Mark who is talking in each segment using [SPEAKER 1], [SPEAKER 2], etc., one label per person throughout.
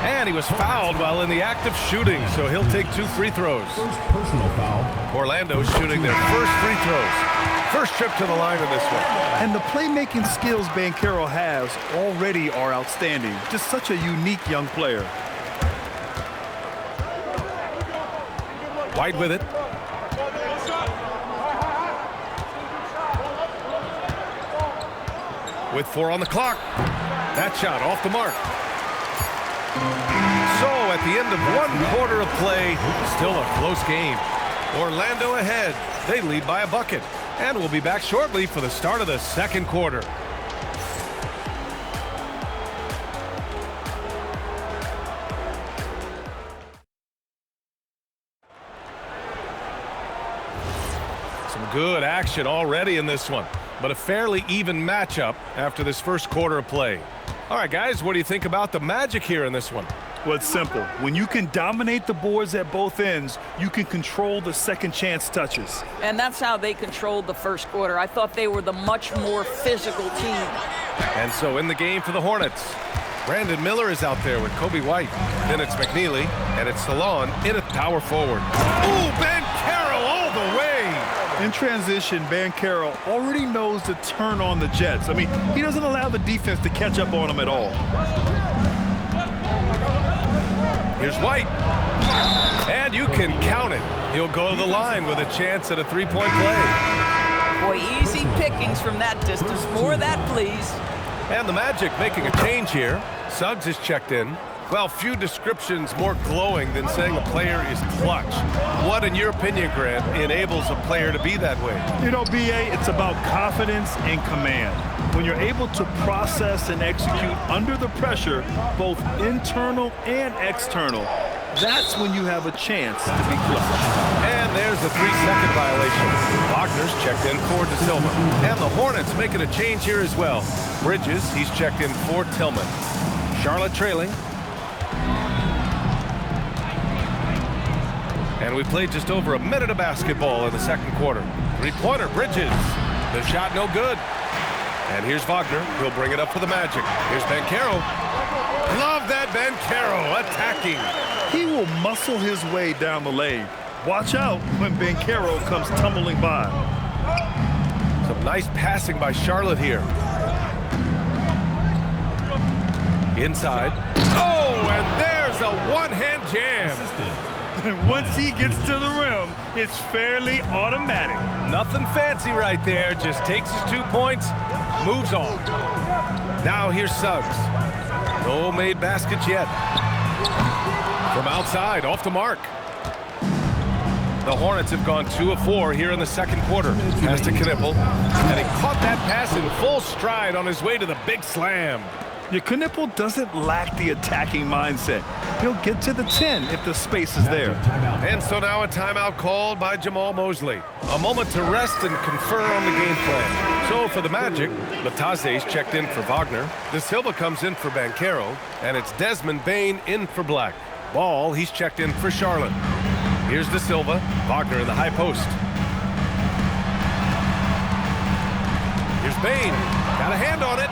[SPEAKER 1] And he was fouled while in the act of shooting, so he'll take 2 free throws.
[SPEAKER 2] First personal foul.
[SPEAKER 1] Orlando shooting their first free throws. First trip to the line in this one.
[SPEAKER 3] And the playmaking skills Banchero has already are outstanding. Just such a unique young player.
[SPEAKER 1] White with it. With 4 on the clock. That shot off the mark. So at the end of 1 quarter of play, still a close game. Orlando ahead. They lead by a bucket. And we'll be back shortly for the start of the second quarter. Some good action already in this one, but a fairly even matchup after this first quarter of play. All right, guys, what do you think about the Magic here in this one?
[SPEAKER 3] Well, it's simple. When you can dominate the boards at both ends, you can control the second chance touches.
[SPEAKER 4] And that's how they controlled the first quarter. I thought they were the much more physical team.
[SPEAKER 1] And so in the game for the Hornets, Brandon Miller is out there with Kobe White. Then it's McNeely, and it's Salon in at power forward. Ooh, Banchero all the way!
[SPEAKER 3] In transition, Banchero already knows to turn on the Jets. I mean, he doesn't allow the defense to catch up on him at all.
[SPEAKER 1] Here's White. And you can count it. He'll go to the line with a chance at a 3-point play.
[SPEAKER 4] Boy, easy pickings from that distance. More of that, please.
[SPEAKER 1] And the Magic making a change here. Suggs is checked in. Well, few descriptions more glowing than saying a player is clutch. What, in your opinion, Grant, enables a player to be that way?
[SPEAKER 3] You know, B.A., it's about confidence and command. When you're able to process and execute under the pressure, both internal and external, that's when you have a chance to be clutch.
[SPEAKER 1] And there's a 3-second violation. Wagner's checked in for De Silva. And the Hornets making a change here as well. Bridges, he's checked in for Tillman. Charlotte trailing. And we played just over a minute of basketball in the second quarter. 3-pointer, Bridges. The shot no good. And here's Wagner. He'll bring it up for the Magic. Here's Banchero. Love that Banchero attacking.
[SPEAKER 3] He will muscle his way down the lane. Watch out when Banchero comes tumbling by.
[SPEAKER 1] Some nice passing by Charlotte here. Inside. Oh, and there's a one-hand jam.
[SPEAKER 3] And once he gets to the rim, it's fairly automatic.
[SPEAKER 1] Nothing fancy right there. Just takes his 2 points, moves on. Now here's Suggs. No made baskets yet. From outside, off the mark. The Hornets have gone 2 of 4 here in the second quarter. Pass to Knippel. And he caught that pass in full stride on his way to the big slam.
[SPEAKER 3] Your Knippel doesn't lack the attacking mindset. He'll get to the 10 if the space is there.
[SPEAKER 1] And so now a timeout called by Jamal Mosley. A moment to rest and confer on the game plan. So for the Magic, Lataze's checked in for Wagner. De Silva comes in for Banchero. And it's Desmond Bane in for Black. Ball, he's checked in for Charlotte. Here's De Silva. Wagner in the high post. Here's Bane. Got a hand on it.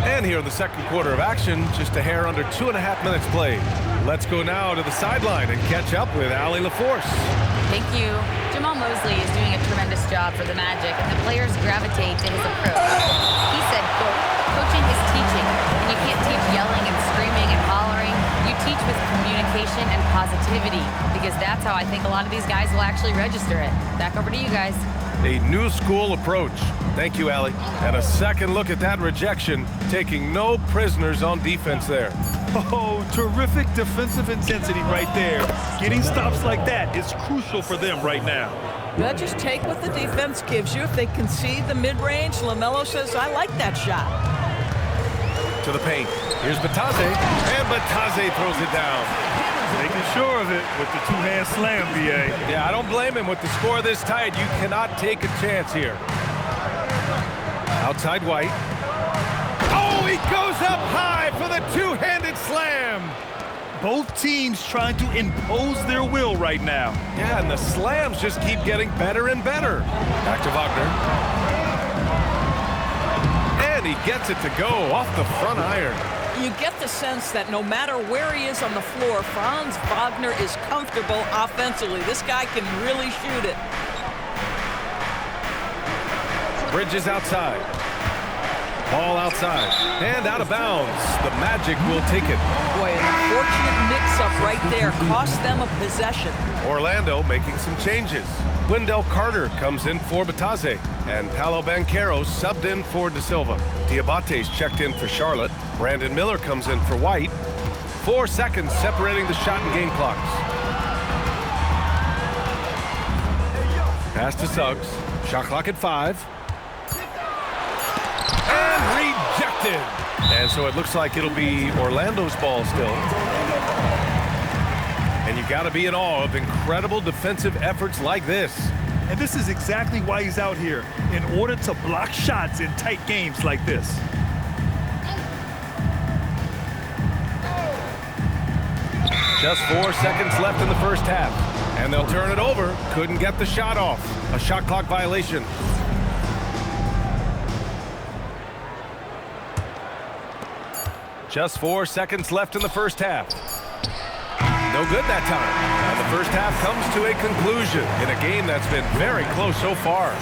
[SPEAKER 1] And here in the second quarter of action, just a hair under 2.5 minutes played. Let's go now to the sideline and catch up with Allie LaForce.
[SPEAKER 5] Thank you. Jamal Mosley is doing a tremendous job for the Magic, and the players gravitate to his approach. He said, quote, coaching is teaching, and you can't teach yelling and screaming and hollering. You teach with communication and positivity, because that's how I think a lot of these guys will actually register it. Back over to you guys.
[SPEAKER 1] A new school approach. Thank you, Allie. And a second look at that rejection, taking no prisoners on defense there.
[SPEAKER 3] Oh, terrific defensive intensity right there. Getting stops like that is crucial for them right now.
[SPEAKER 4] Well, just take what the defense gives you. If they concede the mid-range, LaMelo says, I like that shot.
[SPEAKER 1] To the paint. Here's Bataze. And Bataze throws it down.
[SPEAKER 3] Making sure of it with the two-hand slam, B.A.
[SPEAKER 1] Yeah, I don't blame him. With the score this tight, you cannot take a chance here. Outside White. Oh, he goes up high for the two-handed slam.
[SPEAKER 3] Both teams trying to impose their will right now.
[SPEAKER 1] Yeah, and the slams just keep getting better and better. Back to Wagner. And And he gets it to go off the front iron.
[SPEAKER 4] You get the sense that no matter where he is on the floor, Franz Wagner is comfortable offensively. This guy can really shoot it.
[SPEAKER 1] Bridges outside. Ball outside. And out of bounds. The Magic will take it.
[SPEAKER 4] Boy, an unfortunate mix-up right there cost them a possession.
[SPEAKER 1] Orlando making some changes. Wendell Carter comes in for Batase, and Paolo Banchero subbed in for De Silva. Diabate's checked in for Charlotte. Brandon Miller comes in for White. 4 seconds separating the shot and game clocks. Pass to Suggs. Shot clock at 5. And rejected. And so it looks like it'll be Orlando's ball still. And you got to be in awe of incredible defensive efforts like this.
[SPEAKER 3] And this is exactly why he's out here, in order to block shots in tight games like this.
[SPEAKER 1] Just 4 seconds left in the first half. And they'll turn it over. Couldn't get the shot off. A shot clock violation. Just 4 seconds left in the first half. No good that time. And the first half comes to a conclusion in a game that's been very close so far.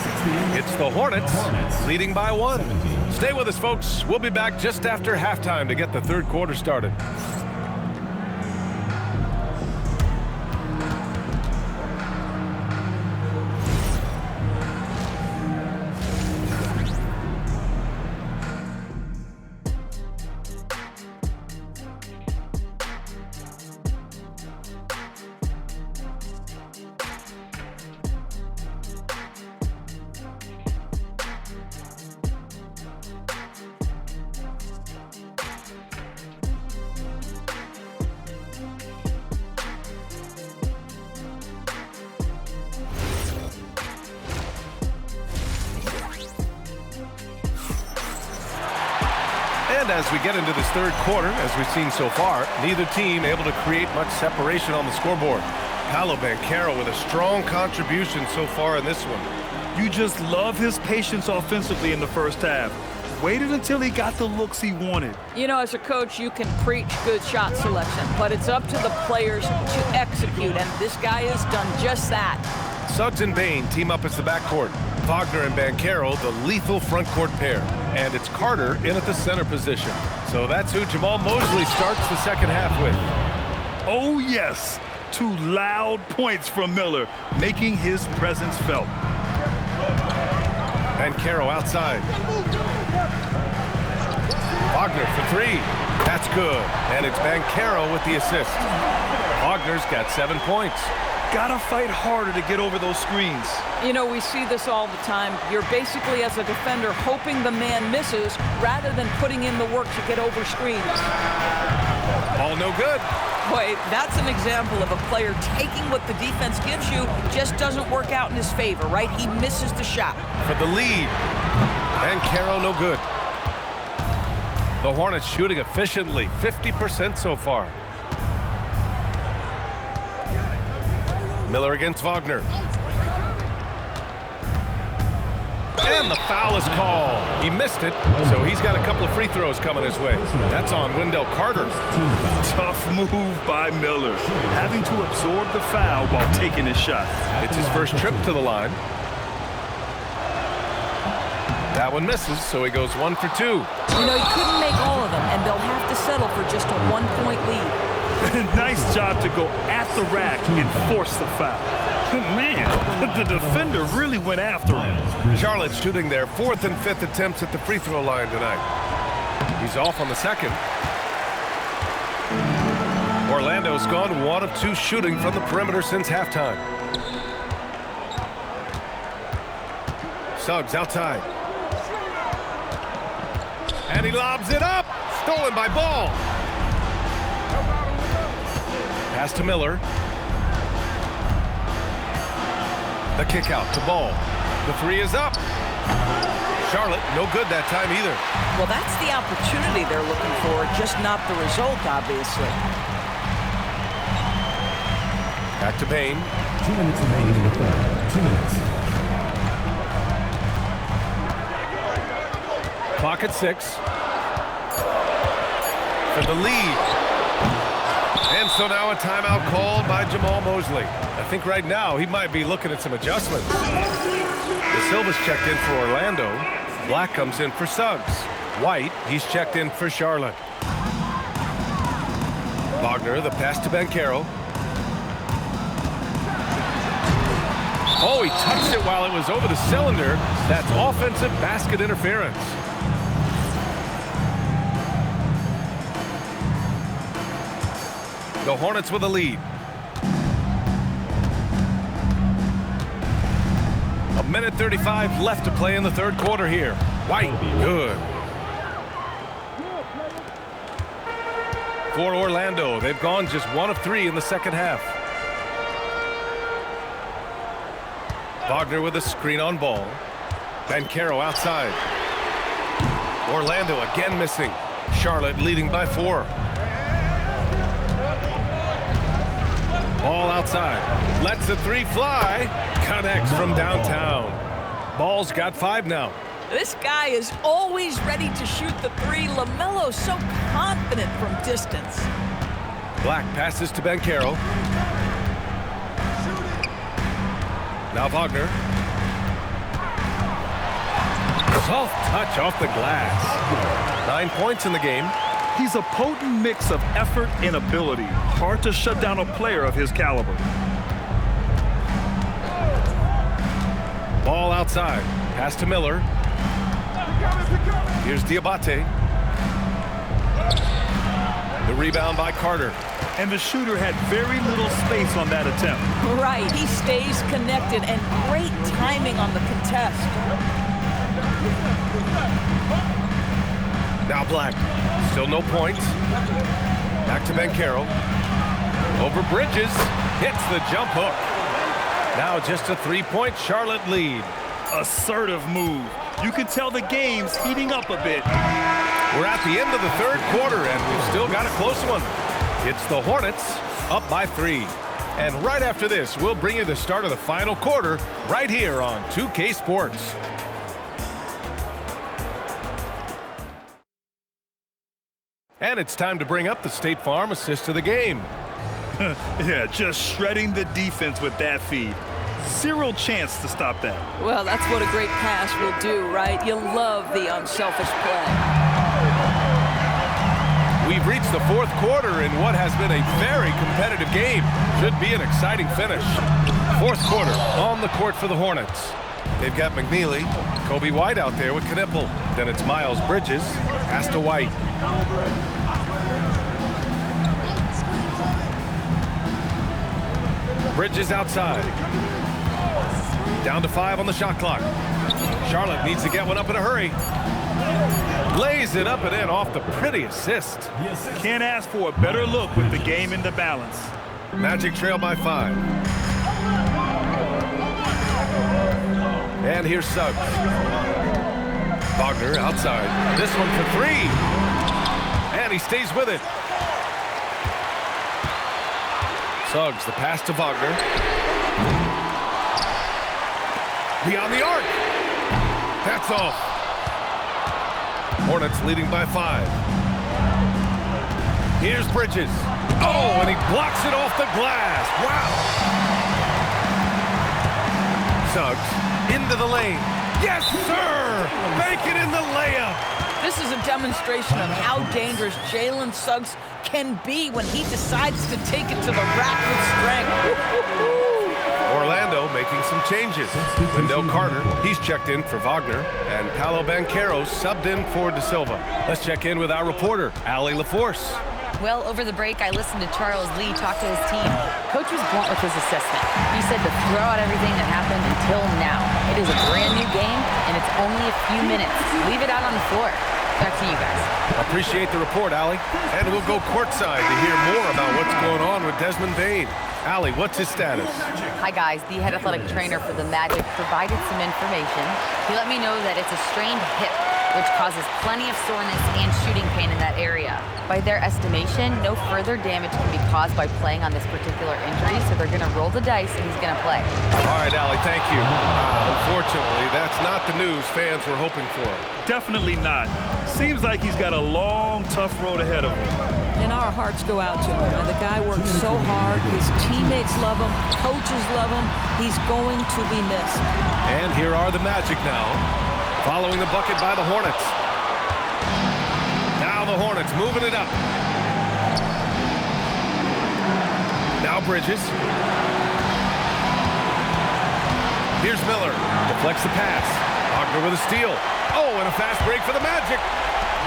[SPEAKER 1] It's the Hornets leading by 1. Stay with us, folks. We'll be back just after halftime to get the third quarter started. And as we get into this third quarter, as we've seen so far, neither team able to create much separation on the scoreboard. Paolo Banchero with a strong contribution so far in this one.
[SPEAKER 3] You just love his patience offensively in the first half. Waited until he got the looks he wanted.
[SPEAKER 4] You know, as a coach, you can preach good shot selection, but it's up to the players to execute, and this guy has done just that.
[SPEAKER 1] Suggs and Bain team up as the backcourt. Wagner and Banchero, the lethal front court pair. And it's Carter in at the center position. So that's who Jamal Mosley starts the second half with.
[SPEAKER 3] Oh, yes. 2 loud points from Miller, making his presence felt.
[SPEAKER 1] Banchero outside. Wagner for 3. That's good. And it's Banchero with the assist. Wagner's got 7 points.
[SPEAKER 3] Gotta fight harder to get over those screens.
[SPEAKER 4] You know, we see this all the time. You're basically, as a defender, hoping the man misses rather than putting in the work to get over screens.
[SPEAKER 1] Ball no good.
[SPEAKER 4] Boy, that's an example of a player taking what the defense gives you, just doesn't work out in his favor, right? He misses the shot.
[SPEAKER 1] For the lead. Banchero no good. The Hornets shooting efficiently, 50% so far. Miller against Wagner. And the foul is called. He missed it, so he's got a couple of free throws coming his way. That's on Wendell Carter.
[SPEAKER 3] Tough move by Miller, having to absorb the foul while taking his shot.
[SPEAKER 1] It's his first trip to the line. That one misses, so he goes 1 for 2.
[SPEAKER 4] You know, he couldn't make all of them, and they'll have to settle for just a 1-point lead.
[SPEAKER 3] Nice job to go at the rack and force the foul. Man, the defender really went after him.
[SPEAKER 1] Charlotte's shooting their 4th and 5th attempts at the free throw line tonight. He's off on the second. Orlando's gone 1 of 2 shooting from the perimeter since halftime. Suggs outside. And he lobs it up. Stolen by Ball. Pass to Miller. The kick out to Ball. The 3 is up. Charlotte, no good that time either.
[SPEAKER 4] Well, that's the opportunity they're looking for, just not the result, obviously.
[SPEAKER 1] Back to Bain.
[SPEAKER 2] 2 minutes remaining in the third. 2 minutes.
[SPEAKER 1] Clock clock at 6. For the lead. And so now a timeout called by Jamal Mosley. I think right now he might be looking at some adjustments. De Silva's checked in for Orlando. Black comes in for Suggs. White, he's checked in for Charlotte. Wagner, the pass to Banchero. Oh, he touched it while it was over the cylinder. That's offensive basket interference. The Hornets with a lead. A minute 35 left to play in the third quarter here. White, good. For Orlando, they've gone just 1 of 3 in the second half. Wagner with a screen on ball. Banchero outside. Orlando again missing. Charlotte leading by 4. Ball outside. Lets the 3 fly. Connects from downtown. Ball's got 5 now.
[SPEAKER 4] This guy is always ready to shoot the 3. LaMelo so confident from distance.
[SPEAKER 1] Black passes to Banchero. Now Wagner. Soft touch off the glass. 9 points in the game.
[SPEAKER 3] He's a potent mix of effort and ability. Hard to shut down a player of his caliber.
[SPEAKER 1] Ball outside. Pass to Miller. Here's Diabate. The rebound by Carter.
[SPEAKER 3] And the shooter had very little space on that attempt.
[SPEAKER 4] Right, he stays connected and great timing on the contest.
[SPEAKER 1] Now Black. Still no points. Back to Banchero. Over Bridges. Hits the jump hook. Now just a 3-point Charlotte lead.
[SPEAKER 3] Assertive move. You can tell the game's heating up a bit.
[SPEAKER 1] We're at the end of the third quarter, and we've still got a close one. It's the Hornets up by 3. And right after this, we'll bring you the start of the final quarter right here on 2K Sports. And it's time to bring up the State Farm assist of the game.
[SPEAKER 3] Yeah, just shredding the defense with that feed. Zero chance to stop that.
[SPEAKER 4] Well, that's what a great pass will do, right? You love the unselfish play.
[SPEAKER 1] We've reached the fourth quarter in what has been a very competitive game. Should be an exciting finish. Fourth quarter on the court for the Hornets. They've got McNeely, Kobe White out there with Knipple. Then it's Miles Bridges, pass to White. Bridges outside. Down to 5 on the shot clock. Charlotte needs to get one up in a hurry. Lays it up and in off the pretty assist.
[SPEAKER 3] Can't ask for a better look with the game in the balance.
[SPEAKER 1] Magic trail by 5. And here's Suggs. Wagner outside. This one for 3. And he stays with it. Suggs, the pass to Wagner. Beyond the arc. That's off. Hornets leading by 5. Here's Bridges. Oh, and he blocks it off the glass. Wow. Suggs into the lane. Yes, sir! Make it in the layup.
[SPEAKER 4] This is a demonstration of how dangerous Jalen Suggs can be when he decides to take it to the rack with strength.
[SPEAKER 1] Orlando making some changes. Wendell Carter, he's checked in for Wagner, and Paolo Banchero subbed in for De Silva. Let's check in with our reporter, Allie LaForce.
[SPEAKER 5] Well, over the break, I listened to Charles Lee talk to his team. Coach was blunt with his assessment. He said to throw out everything that happened until now. It is a brand new game, and it's only a few minutes. Leave it out on the floor. Back to you guys.
[SPEAKER 1] Appreciate the report, Allie. And we'll go courtside to hear more about what's going on with Desmond Bane. Allie, what's his status?
[SPEAKER 5] Hi, guys. The head athletic trainer for the Magic provided some information. He let me know that it's a strained hip. which causes plenty of soreness and shooting pain in that area. By their estimation, no further damage can be caused by playing on this particular injury, so they're going to roll the dice and he's going to play.
[SPEAKER 1] All right, Allie, thank you. Unfortunately, that's not the news fans were hoping for.
[SPEAKER 3] Definitely not. Seems like he's got a long, tough road ahead of him.
[SPEAKER 4] And our hearts go out to him. And the guy works so hard. His teammates love him. Coaches love him. He's going to be missed.
[SPEAKER 1] And here are the Magic now, following the bucket by the Hornets. Now the Hornets moving it up. Now Bridges. Here's Miller. Deflects the pass. Wagner with a steal. Oh, and a fast break for the Magic.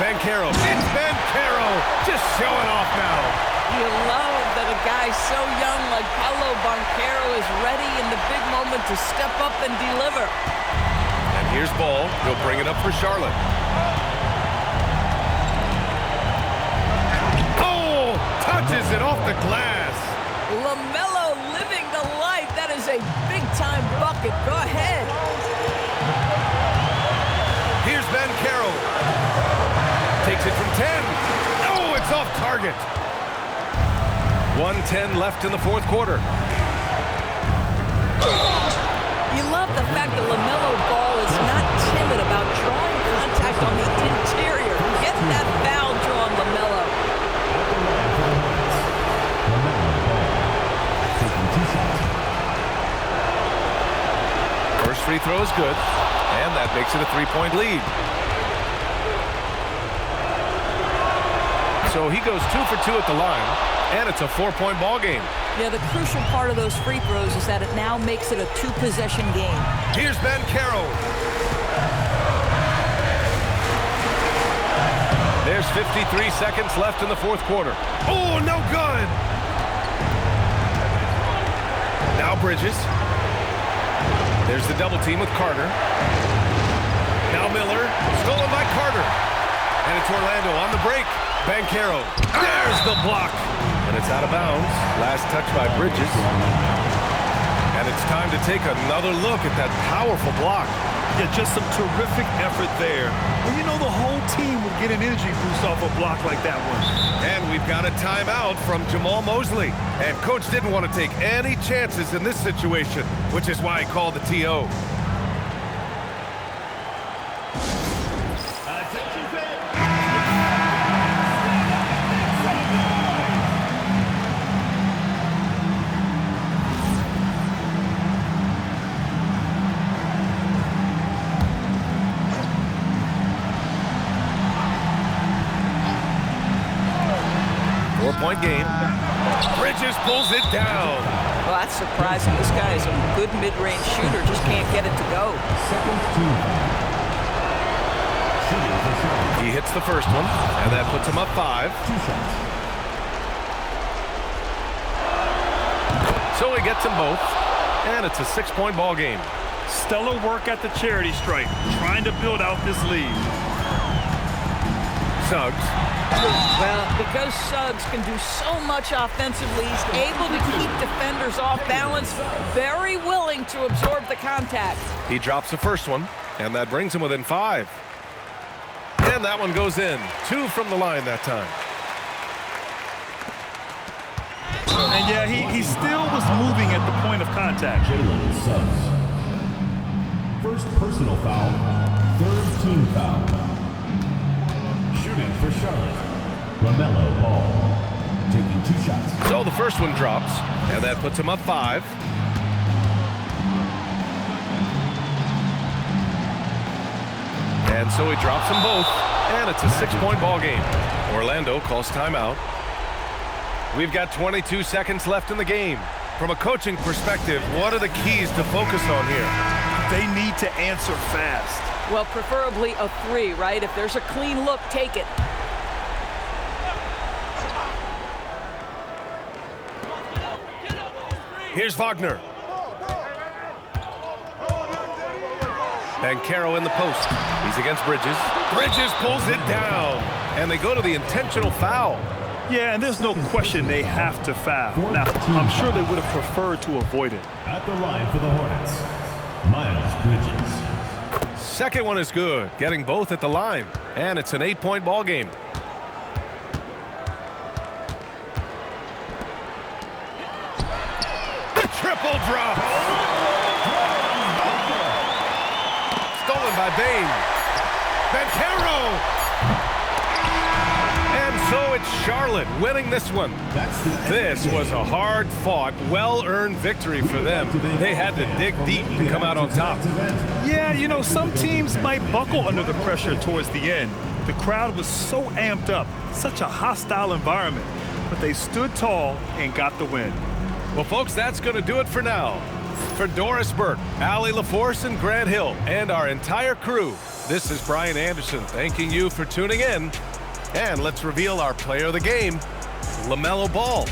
[SPEAKER 1] Banchero. It's Banchero. Just showing off now.
[SPEAKER 4] You love that a guy so young like Paolo Banchero is ready in the big moment to step up and deliver.
[SPEAKER 1] And here's Ball. He'll bring it up for Charlotte. Oh, touches it off the glass.
[SPEAKER 4] LaMelo living the life. That is a big-time bucket. Go ahead.
[SPEAKER 1] Here's Banchero. Takes it from 10. Oh, it's off target. 1:10 left in the fourth quarter.
[SPEAKER 4] You love the fact that LaMelo Ball is not timid about drawing contact on the interior. Get that foul drawn, LaMelo.
[SPEAKER 1] First free throw is good, and that makes it a three-point lead. So he goes 2 for 2 at the line, and it's a 4-point ball game.
[SPEAKER 4] Yeah, the crucial part of those free throws is that it now makes it a 2-possession game.
[SPEAKER 1] Here's Banchero. There's 53 seconds left in the fourth quarter. Oh, no good. Now Bridges. There's the double team with Carter. Now Miller. Stolen by Carter. And it's Orlando on the break. Banchero. There's the block. And it's out of bounds. Last touch by Bridges. And it's time to take another look at that powerful block.
[SPEAKER 3] Yeah, just some terrific effort there. And you know the whole team will get an energy boost off a block like that one.
[SPEAKER 1] And we've got a timeout from Jamal Mosley. And coach didn't want to take any chances in this situation, which is why he called the TO. 4-point game. Bridges pulls it down.
[SPEAKER 4] Well, that's surprising. This guy is a good mid-range shooter, just can't get it to go.
[SPEAKER 1] He hits the first one, and that puts him up 5. So he gets them both, and it's a 6-point ball game.
[SPEAKER 3] Stellar work at the charity stripe, trying to build out this lead.
[SPEAKER 1] Suggs.
[SPEAKER 4] Well, because Suggs can do so much offensively, he's able to keep defenders off balance, very willing to absorb the contact.
[SPEAKER 1] He drops the first one, and that brings him within 5. And that one goes in. 2 from the line that time.
[SPEAKER 3] And yeah, he still was moving at the point of contact.
[SPEAKER 2] Jalen Suggs. First personal foul, third team foul. Shooting for Charlotte, LaMelo Ball, taking 2 shots.
[SPEAKER 1] So the first one drops, and that puts him up 5. And so he drops them both, and it's a 6-point ball game. Orlando calls timeout. We've got 22 seconds left in the game. From a coaching perspective, what are the keys to focus on here?
[SPEAKER 3] They need to answer fast.
[SPEAKER 4] Well, preferably a 3, right? If there's a clean look, take it.
[SPEAKER 1] Here's Wagner. Banchero in the post. He's against Bridges. Bridges pulls it down. And they go to the intentional foul.
[SPEAKER 3] Yeah, and there's no question they have to foul. Now, I'm sure they would have preferred to avoid it.
[SPEAKER 2] At the line for the Hornets, Miles Bridges.
[SPEAKER 1] second one is good, getting both at the line. And it's an 8-point ball game. The triple drop. Stolen by Bain. Banchero. And so it's Charlotte winning this one. This was a hard-fought, well-earned victory for them. They had to dig deep to come out on top.
[SPEAKER 3] Yeah, you know, some teams might buckle under the pressure towards the end. The crowd was so amped up, such a hostile environment, but they stood tall and got the win.
[SPEAKER 1] Well, folks, that's going to do it for now. For Doris Burke, Allie LaForce, and Grant Hill, and our entire crew, this is Brian Anderson thanking you for tuning in. And let's reveal our player of the game, LaMelo Ball.